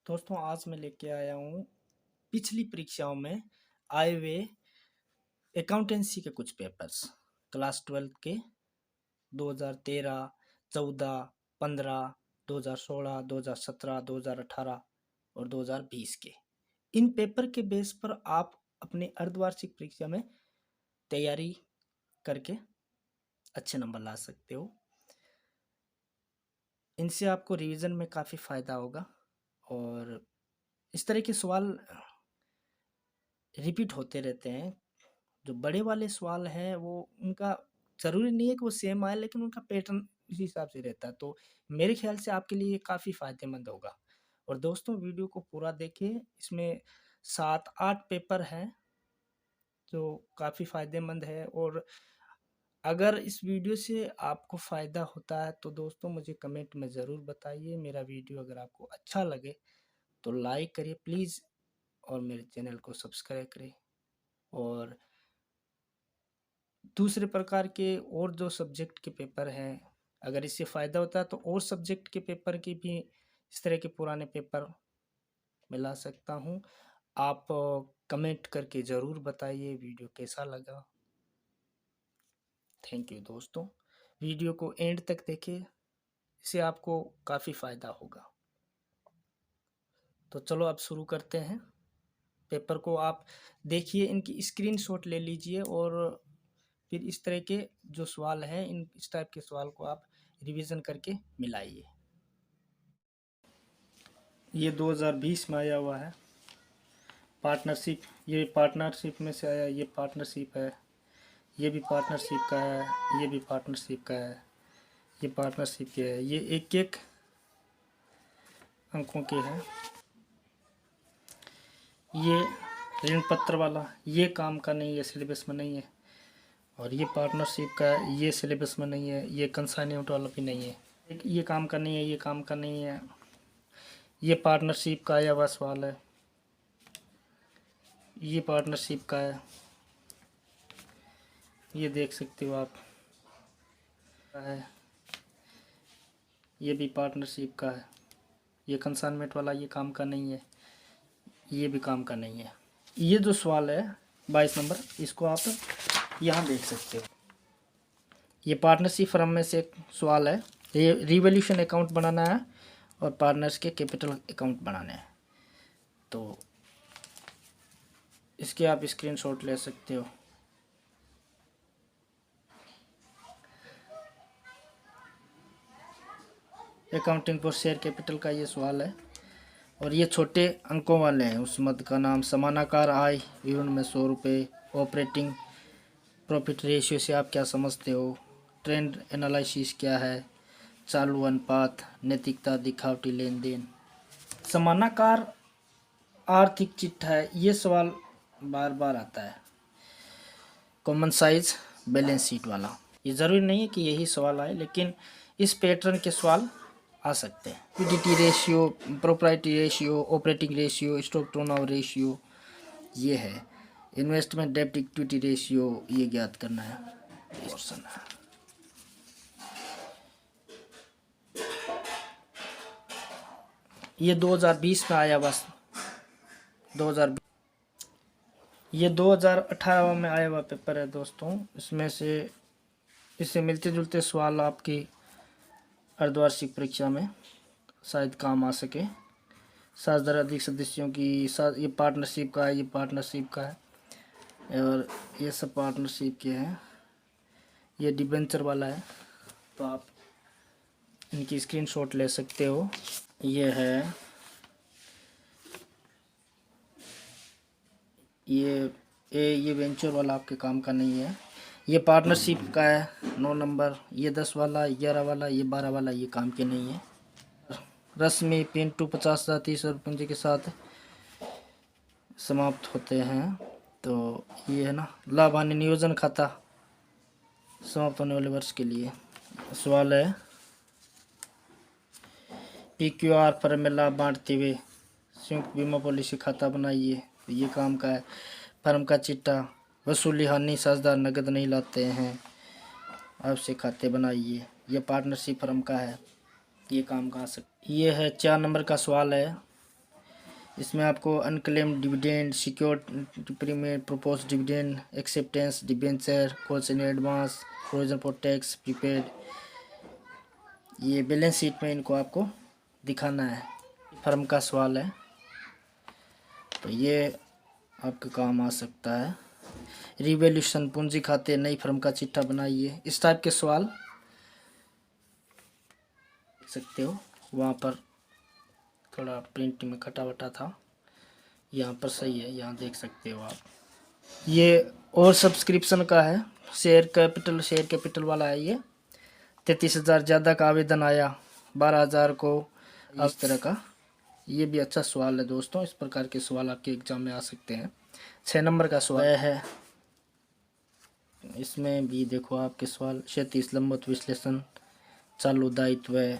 दोस्तों आज मैं लेके आया हूँ पिछली परीक्षाओं में आए हुए अकाउंटेंसी के कुछ पेपर्स क्लास 12 के 2013, 14, 15, 2016, 2017, 2018 और 2020 के। इन पेपर के बेस पर आप अपनी अर्धवार्षिक परीक्षा में तैयारी करके अच्छे नंबर ला सकते हो। इनसे आपको रिवीजन में काफ़ी फ़ायदा होगा और इस तरह के सवाल रिपीट होते रहते हैं। जो बड़े वाले सवाल हैं वो उनका ज़रूरी नहीं है कि वो सेम आए, लेकिन उनका पैटर्न इसी हिसाब से रहता है। तो मेरे ख्याल से आपके लिए काफ़ी फ़ायदेमंद होगा। और दोस्तों वीडियो को पूरा देखिए, इसमें 7-8 पेपर हैं जो काफ़ी फ़ायदेमंद है। और अगर इस वीडियो से आपको फ़ायदा होता है तो दोस्तों मुझे कमेंट में ज़रूर बताइए। मेरा वीडियो अगर आपको अच्छा लगे तो लाइक करिए प्लीज़ और मेरे चैनल को सब्सक्राइब करें। और दूसरे प्रकार के और जो सब्जेक्ट के पेपर हैं, अगर इससे फ़ायदा होता है तो और सब्जेक्ट के पेपर की भी इस तरह के पुराने पेपर मैं ला सकता हूँ। आप कमेंट करके ज़रूर बताइए वीडियो कैसा लगा। थैंक यू दोस्तों, वीडियो को एंड तक देखिए, इससे आपको काफ़ी फ़ायदा होगा। तो चलो अब शुरू करते हैं। पेपर को आप देखिए, इनकी स्क्रीनशॉट ले लीजिए और फिर इस तरह के जो सवाल हैं इस टाइप के सवाल को आप रिवीजन करके मिलाइए। ये 2020 में आया हुआ है पार्टनरशिप। ये पार्टनरशिप में से आया, ये पार्टनरशिप है, ये भी पार्टनरशिप का है, ये भी पार्टनरशिप का है, ये पार्टनरशिप के है। ये एक एक अंकों के हैं। ये ऋण पत्र वाला ये काम का नहीं है, सिलेबस में नहीं है। और ये पार्टनरशिप का है, ये सिलेबस में नहीं है। ये कंसाइनमेंट वाला भी नहीं है। ये काम का नहीं है, ये काम का नहीं है। ये पार्टनरशिप का आया हुआ सवाल है, ये पार्टनरशिप का है, ये देख सकते हो आप है। ये भी पार्टनरशिप का है। ये कंसाइनमेंट वाला ये काम का नहीं है, ये भी काम का नहीं है। ये जो सवाल है 22 नंबर, इसको आप यहाँ देख सकते हो। ये पार्टनरशिप फर्म में से एक सवाल है। ये रिवॉल्यूशन अकाउंट बनाना है और पार्टनर्स के कैपिटल अकाउंट बनाने हैं। तो इसके आप स्क्रीनशॉट ले सकते हो। अकाउंटिंग फॉर शेयर कैपिटल का ये सवाल है और ये छोटे अंकों वाले हैं। उस मद का नाम समानाकार आय विवरण में 100 रुपये। ऑपरेटिंग प्रॉफिट रेशियो से आप क्या समझते हो? ट्रेंड एनालिसिस क्या है? चालू अनुपात, नैतिकता, दिखावटी लेन देन। समानाकार आर्थिक चिट्ठा है, ये सवाल बार बार आता है। कॉमन साइज बैलेंस शीट वाला, ये ज़रूरी नहीं है कि यही सवाल आए, लेकिन इस पैटर्न के सवाल आ सकते हैं। Liquidity ratio, propriety ratio, operating ratio, stock turnover ratio, ये है। इन्वेस्टमेंट डेब्ट इक्विटी रेशियो, ये ज्ञात करना है। पोर्शन है। ये 2020 में आया, बस 2020। ये 2018 में आया हुआ पेपर है दोस्तों। इसमें से इससे मिलते जुलते सवाल आपकी अर्धवार्षिक परीक्षा में शायद काम आ सके। 7,000 अधिक सदस्यों की साथ, ये पार्टनरशिप का है, ये पार्टनरशिप का है और ये सब पार्टनरशिप के हैं। ये डिबेंचर वाला है, तो आप इनकी स्क्रीनशॉट ले सकते हो। ये है, ये वेंचर वाला आपके काम का नहीं है। ये पार्टनरशिप का है 9 नंबर। ये 10 वाला, 11 वाला, ये 12 वाला, ये काम के नहीं है। रस्मी पिंटू 50,000 30 रुपये के साथ समाप्त होते हैं। तो ये है ना, लाभ हानि नियोजन खाता समाप्त होने वाले वर्ष के लिए सवाल है। PQR फर्म में लाभ बांटते हुए संयुक्त बीमा पॉलिसी खाता बनाइए, तो ये काम का है। फर्म का चिट्ठा, वसूली हानि, साझेदार नगद नहीं लाते हैं, आपसे खाते बनाइए, ये पार्टनरशिप फर्म का है, ये काम का आ सकता। ये है 4 नंबर का सवाल है। इसमें आपको unclaimed dividend, secured premium, propose dividend, acceptance, debenture, calls in advance, provision for tax, prepaid, ये बैलेंस शीट में इनको आपको दिखाना है। फर्म का सवाल है तो ये आपके काम आ सकता है। रिवैल्यूएशन, पूंजी खाते, नई फर्म का चिट्ठा बनाइए, इस टाइप के सवाल सकते हो। वहाँ पर थोड़ा प्रिंट में कटा वटा था, यहाँ पर सही है, यहाँ देख सकते हो आप। ये और सब्सक्रिप्शन का है, शेयर कैपिटल वाला है। ये 33,000 ज़्यादा का आवेदन आया, 12,000 को, इस तरह का। ये भी अच्छा सवाल है दोस्तों, इस प्रकार के सवाल आपके एग्जाम में आ सकते हैं। 6 नंबर का सवाल है, इसमें भी देखो आपके सवाल 37 लंबवत विश्लेषण, चालू दायित्व,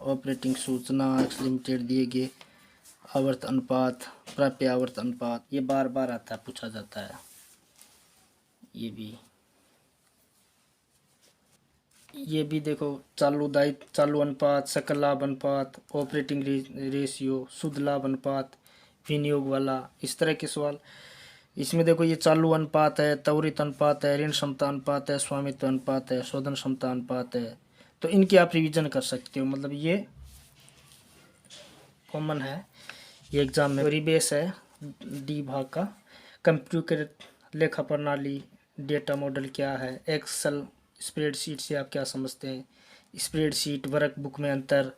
ऑपरेटिंग सूचना लिमिटेड दिए गए, आवर्त अनुपात, प्राप्य आवर्त अनुपात, ये बार बार आता है, पूछा जाता है। ये भी देखो, चालू दायित्व, चालू अनुपात, सकल लाभ अनुपात, ऑपरेटिंग रेशियो, शुद्ध लाभ अनुपात, विनियोग वाला, इस तरह के सवाल। इसमें देखो ये चालू अनुपात है, त्वरित अनुपात है, ऋण क्षमता अनुपात है, स्वामित्व अनुपात है, शोधन क्षमता अनुपात है। तो इनकी आप रिवीजन कर सकते हो, मतलब ये कॉमन है, ये एग्जाम में। रिबेस है डी भाग का, कंप्यूटर लेखा प्रणाली, डेटा मॉडल क्या है, एक्सेल स्प्रेडशीट से आप क्या समझते हैं, स्प्रेडशीट वर्कबुक में अंतर,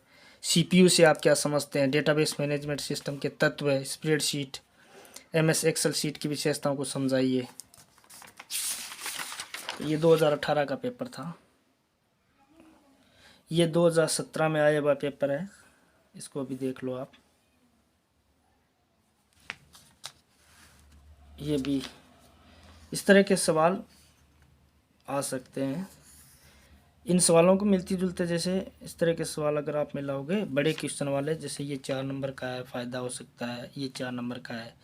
सीपीयू से आप क्या समझते हैं, डेटाबेस मैनेजमेंट सिस्टम के तत्व, स्प्रेडशीट, एमएस एक्सेल शीट की विशेषताओं को समझाइए। ये 2018 का पेपर था। ये 2017 में आया हुआ पेपर है, इसको भी देख लो आप। ये भी इस तरह के सवाल आ सकते हैं। इन सवालों को मिलती जुलते जैसे इस तरह के सवाल अगर आप मिलाओगे बड़े क्वेश्चन वाले, जैसे ये 4 नंबर का है, फ़ायदा हो सकता है, ये 4 नंबर का है,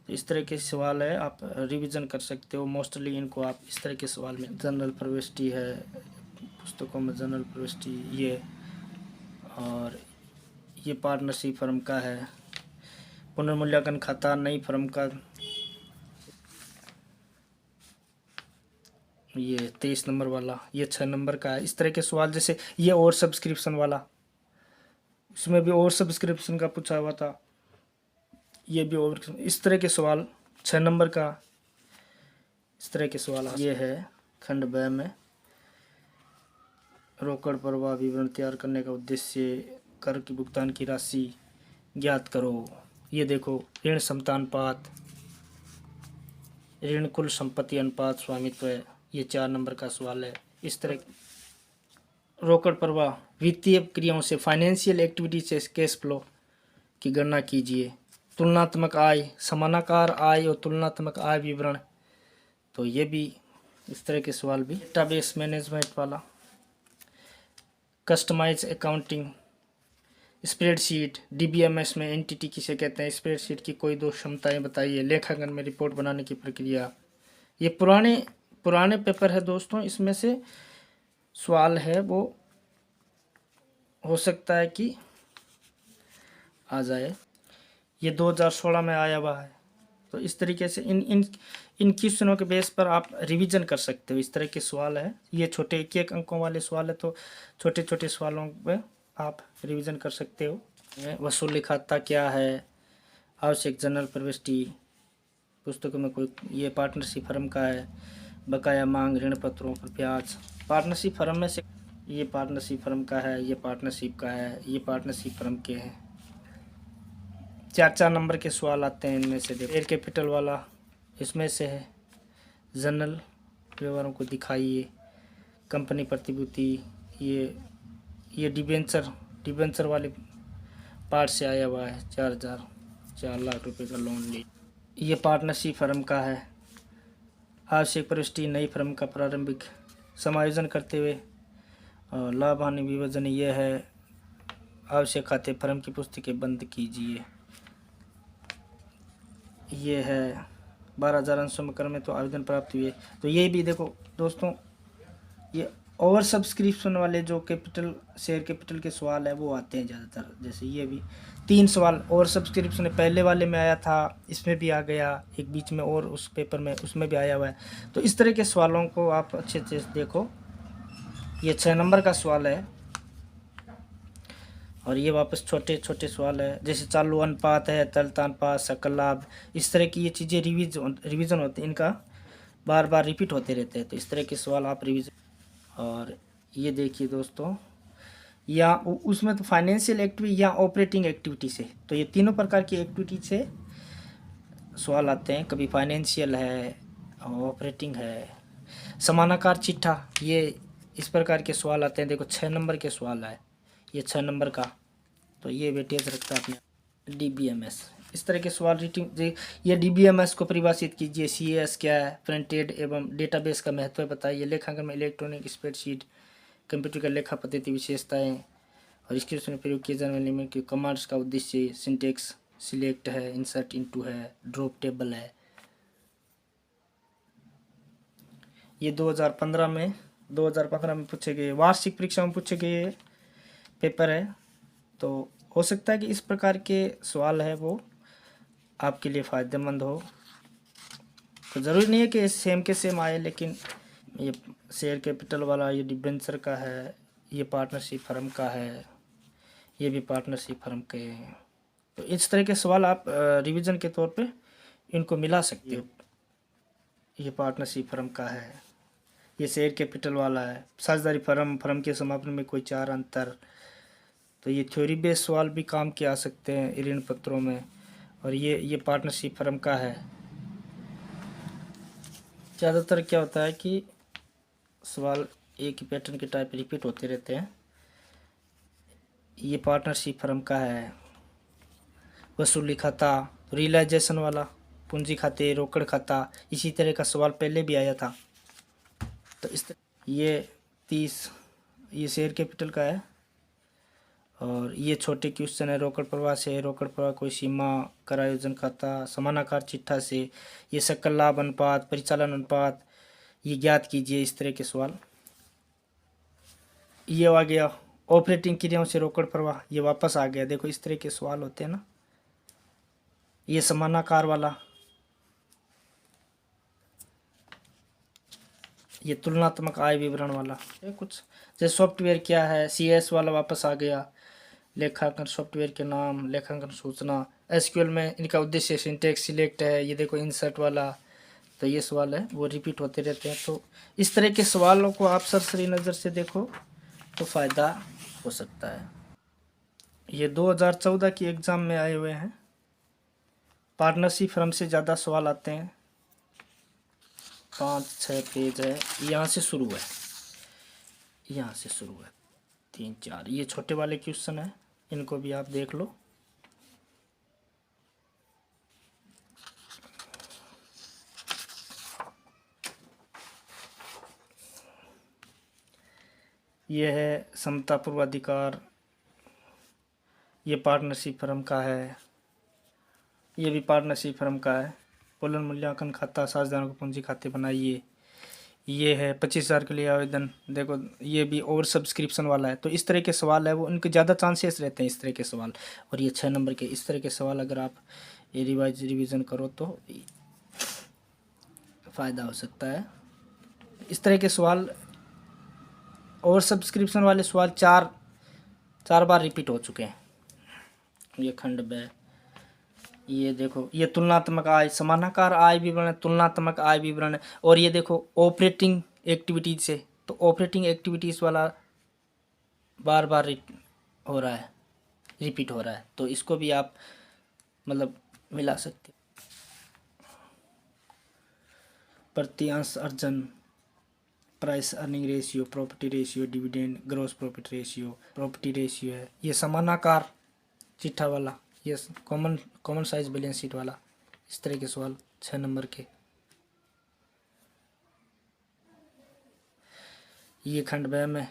तो इस तरह के सवाल है, आप रिवीजन कर सकते हो। मोस्टली इनको आप इस तरह के सवाल में, जनरल प्रविष्टि है पुस्तकों में, जनरल प्रविष्टि ये, और ये पार्टनरशिप फर्म का है, पुनर्मूल्यांकन खाता, नई फर्म का, ये 23 नंबर वाला, ये 6 नंबर का है। इस तरह के सवाल, जैसे ये और सब्सक्रिप्शन वाला, इसमें भी और सब्सक्रिप्शन का पूछा हुआ था, ये भी और, इस तरह के सवाल 6 नंबर का, इस तरह के सवाल। ये है खंड ब में, रोकड़ प्रवाह विवरण तैयार करने का उद्देश्य, कर की भुगतान की राशि ज्ञात करो। ये देखो, ऋण क्षमता अनुपात, ऋण कुल संपत्ति अनुपात, स्वामित्व, ये 4 नंबर का सवाल है। इस तरह रोकड़ प्रवाह, वित्तीय क्रियाओं से, फाइनेंशियल एक्टिविटी से कैश फ्लो की गणना कीजिए। तुलनात्मक आय, समानाकार आय और तुलनात्मक आय विवरण, तो ये भी इस तरह के सवाल भी। डेटाबेस मैनेजमेंट वाला, कस्टमाइज अकाउंटिंग, स्प्रेडशीट, डीबीएमएस में एंटिटी किसे कहते हैं, स्प्रेडशीट की कोई 2 क्षमताएं बताइए, लेखांकन में रिपोर्ट बनाने की प्रक्रिया। ये पुराने पेपर है दोस्तों, इसमें से सवाल है वो हो सकता है कि आ जाए। ये 2016 में आया हुआ है, तो इस तरीके से इन क्वेश्चनों के बेस पर आप रिवीजन कर सकते हो। इस तरह के सवाल है, ये छोटे 1-1 अंकों वाले सवाल है, तो छोटे छोटे सवालों पे आप रिवीजन कर सकते हो। वसूली खाता क्या है, आवश्यक जनरल प्रविष्टि, पुस्तकों में कोई, ये पार्टनरशिप फर्म का है, बकाया मांग, ऋण पत्रों पर ब्याज, पार्टनरशिप फर्म में से, ये पार्टनरशिप फर्म का है, ये पार्टनरशिप का है, ये पार्टनरशिप फर्म के हैं। 4-4 नंबर के सवाल आते हैं इनमें से। शेयर कैपिटल वाला इसमें से है, जनरल व्यवहारों को दिखाइए, कंपनी प्रतिभूति, ये डिबेंचर वाले पार्ट से आया हुआ है, 4 लाख रुपए का लोन ले। ये पार्टनरशिप फर्म का है, आवश्यक प्रविष्टि, नई फर्म का प्रारंभिक समायोजन करते हुए और लाभ हानि विभाजन, ये है आवश्यक खाते, फर्म की पुस्तकें बंद कीजिए। ये है 12,000 अंशों में क्रम में तो आवेदन प्राप्त हुए। तो ये भी देखो दोस्तों, ये ओवर सब्सक्रिप्शन वाले जो कैपिटल शेयर कैपिटल के सवाल है वो आते हैं ज़्यादातर। जैसे ये भी 3 सवाल ओवर सब्सक्रिप्शन पहले वाले में आया था, इसमें भी आ गया, एक बीच में और उस पेपर में उसमें भी आया हुआ है। तो इस तरह के सवालों को आप अच्छे से देखो। ये 6 नंबर का सवाल है और ये वापस छोटे छोटे सवाल है। जैसे चालू अनुपात है, तरलता अनुपात, सकल लाभ, इस तरह की ये चीज़ें रिवीजन होते हैं, इनका बार बार रिपीट होते रहते हैं। तो इस तरह के सवाल आप रिवीजन। और ये देखिए दोस्तों, या उसमें तो फाइनेंशियल एक्टिविटी या ऑपरेटिंग एक्टिविटी से, तो ये तीनों प्रकार की एक्टिविटी से सवाल आते हैं। कभी फाइनेंशियल है, ऑपरेटिंग है, समानाकार चिट्ठा, ये इस प्रकार के सवाल आते हैं। देखो 6 नंबर के सवाल है, ये 6 नंबर का, तो ये वेटेज रखता है अपने। DBMS, इस तरह के सवाल रीटिंग। ये DBMS को परिभाषित कीजिए। CS क्या है, फ्रंट एंड एवं डेटाबेस का महत्व बताइए। लेखांकन में इलेक्ट्रॉनिक स्प्रेडशीट, कंप्यूटर का लेखा पद्धति विशेषताएं और इसके उसमें प्रयोग किए जाने वाले में कमांड्स का उद्देश्य, सिंटेक्स, सिलेक्ट है, इंसर्ट इनटू है, ड्रॉप टेबल है। ये 2015 में पूछे गए, वार्षिक परीक्षा में पूछे गए पेपर है। तो हो सकता है कि इस प्रकार के सवाल है वो आपके लिए फ़ायदेमंद हो। तो ज़रूरी नहीं है कि सेम के सेम आए, लेकिन ये शेयर कैपिटल वाला, ये डिबेंचर का है, ये पार्टनरशिप फर्म का है, ये भी पार्टनरशिप फर्म के हैं। तो इस तरह के सवाल आप रिवीजन के तौर पे इनको मिला सकते हो। ये पार्टनरशिप फर्म का है, ये शेयर कैपिटल वाला है, साझेदारी फर्म के समापन में कोई 4 अंतर। तो ये थ्योरी बेस्ड सवाल भी काम के आ सकते हैं ऋण पत्रों में। और ये पार्टनरशिप फर्म का है। ज़्यादातर क्या होता है कि सवाल एक ही पैटर्न के टाइप रिपीट होते रहते हैं। ये पार्टनरशिप फर्म का है, वसूली खाता, रियलाइजेशन वाला, पूंजी खाते, रोकड़ खाता, इसी तरह का सवाल पहले भी आया था। तो ये 30 ये शेयर कैपिटल का है। और ये छोटे क्वेश्चन है, रोकड़ प्रवाह से, रोकड़ प्रवाह कोई सीमा, करायोजन खाता, समानाकार चिट्ठा से, ये सकल लाभ अनुपात, परिचालन अनुपात, ये ज्ञात कीजिए। इस तरह के सवाल। ये आ गया ऑपरेटिंग क्रियाओं से रोकड़ प्रवाह, ये वापस आ गया। देखो इस तरह के सवाल होते हैं ना। ये समानाकार वाला, ये तुलनात्मक आय विवरण वाला, ये कुछ जैसे सॉफ्टवेयर क्या है, CS वाला वापस आ गया। लेखांकन सॉफ्टवेयर के नाम, लेखांकन सूचना, SQL में इनका उद्देश्य, सिंटेक्स, सिलेक्ट है, ये देखो इंसर्ट वाला। तो ये सवाल है वो रिपीट होते रहते हैं। तो इस तरह के सवालों को आप सरसरी नज़र से देखो तो फ़ायदा हो सकता है। ये 2014 की एग्ज़ाम में आए हुए हैं। पार्टनरशिप फर्म से ज़्यादा सवाल आते हैं, 5-6 पेज है। यहाँ से शुरू है, यहाँ से शुरू है 3-4। ये छोटे वाले क्वेश्चन है, इनको भी आप देख लो। ये है समता पूर्वाधिकार, ये पार्टनरशिप फर्म का है, ये भी पार्टनरशिप फर्म का है। पुनर्मूल्यांकन खाता, साझेदारों को पूंजी खाते बनाइए। ये है 25,000 के लिए आवेदन। देखो ये भी ओवर सब्सक्रिप्शन वाला है। तो इस तरह के सवाल है वो, उनके ज़्यादा चांसेस रहते हैं इस तरह के सवाल। और ये 6 नंबर के इस तरह के सवाल अगर आप ये रिवीजन करो तो फ़ायदा हो सकता है। इस तरह के सवाल, ओवर सब्सक्रिप्शन वाले सवाल 4 बार रिपीट हो चुके हैं। ये खंड ब, ये देखो ये तुलनात्मक आय, समानाकार आय विवरण, तुलनात्मक आय विवरण। और ये देखो ऑपरेटिंग एक्टिविटीज से, तो ऑपरेटिंग एक्टिविटीज़ वाला बार बार हो रहा है, रिपीट हो रहा है। तो इसको भी आप मतलब मिला सकते। प्रतिअंश अर्जन, price earning ratio, property ratio, dividend, gross profit ratio, property ratio है। ये समानाकार चिट्ठा वाला, ये कॉमन साइज बैलेंस शीट वाला। इस तरह के सवाल 6 नंबर के। ये खंड ब में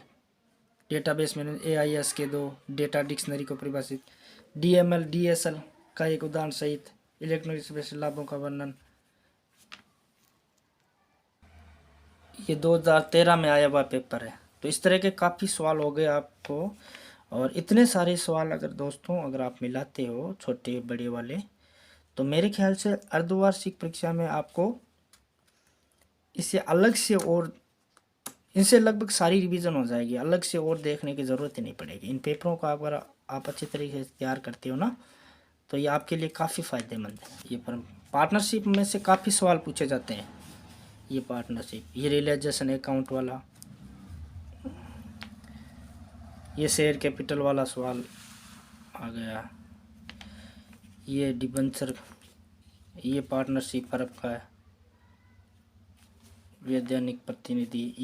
डेटाबेस में AIS के 2 डेटा डिक्शनरी को परिभाषित, DML DSL का एक उदाहरण सहित इलेक्ट्रॉनिक स्पेशल लाभों का वर्णन। ये 2013 में आया हुआ पेपर है। तो इस तरह के काफ़ी सवाल हो गए आपको। और इतने सारे सवाल अगर दोस्तों अगर आप मिलाते हो छोटे बड़े वाले, तो मेरे ख्याल से अर्धवार्षिक परीक्षा में आपको इससे अलग से और इनसे लगभग सारी रिवीजन हो जाएगी, अलग से और देखने की ज़रूरत ही नहीं पड़ेगी। इन पेपरों को अगर आप अच्छी तरीके से तैयार करते हो ना, तो ये आपके लिए काफ़ी फ़ायदेमंद है। ये पार्टनरशिप में से काफ़ी सवाल पूछे जाते हैं। ये पार्टनरशिप, ये रियलाइजेशन अकाउंट वाला, ये शेयर कैपिटल वाला सवाल आ गया, ये डिबेंचर, ये पार्टनरशिप फर्क का है, वैधानिक प्रतिनिधि,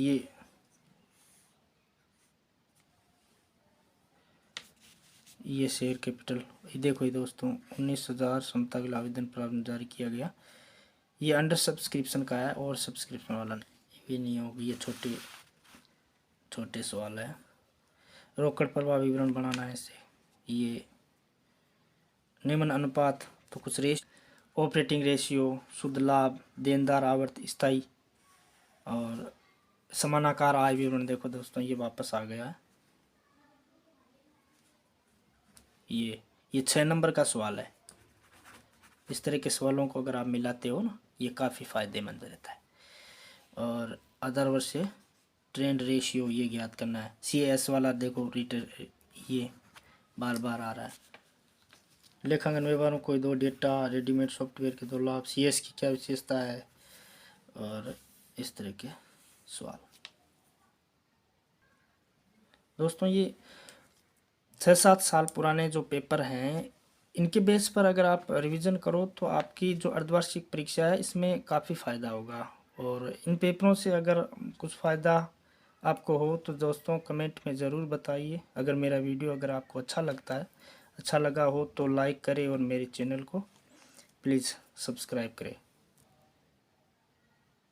ये शेयर कैपिटल। ये देखो ये दोस्तों 19,000 क्षमता के लिए आवेदन प्रावधान जारी किया गया। ये अंडर सब्सक्रिप्शन का है और सब्सक्रिप्शन वाला ये नहीं होगी। ये छोटे छोटे सवाल है। रोकड़ प्रवाह विवरण बनाना है इसे। ये निम्न अनुपात, तो कुछ ऑपरेटिंग रेशियो, शुद्ध लाभ, देनदार आवर्त स्थायी, और समानाकार आय विवरण। देखो दोस्तों ये वापस आ गया है। ये 6 नंबर का सवाल है। इस तरह के सवालों को अगर आप मिलाते हो ना, ये काफ़ी फ़ायदेमंद रहता है। और अदर वर्ष से ट्रेंड रेशियो ये ज्ञात करना है। CAS वाला देखो रिटर, ये बार बार आ रहा है। लेखांकन व्यवहारों कोई दो डेटा, रेडीमेड सॉफ्टवेयर के 2 लाभ, CS की क्या विशेषता है, और इस तरह के सवाल। दोस्तों ये 6-7 साल पुराने जो पेपर हैं, इनके बेस पर अगर आप रिवीजन करो तो आपकी जो अर्धवार्षिक परीक्षा है इसमें काफ़ी फ़ायदा होगा। और इन पेपरों से अगर कुछ फ़ायदा आपको हो तो दोस्तों कमेंट में ज़रूर बताइए। अगर मेरा वीडियो अगर आपको अच्छा लगा हो तो लाइक करें और मेरे चैनल को प्लीज़ सब्सक्राइब करें।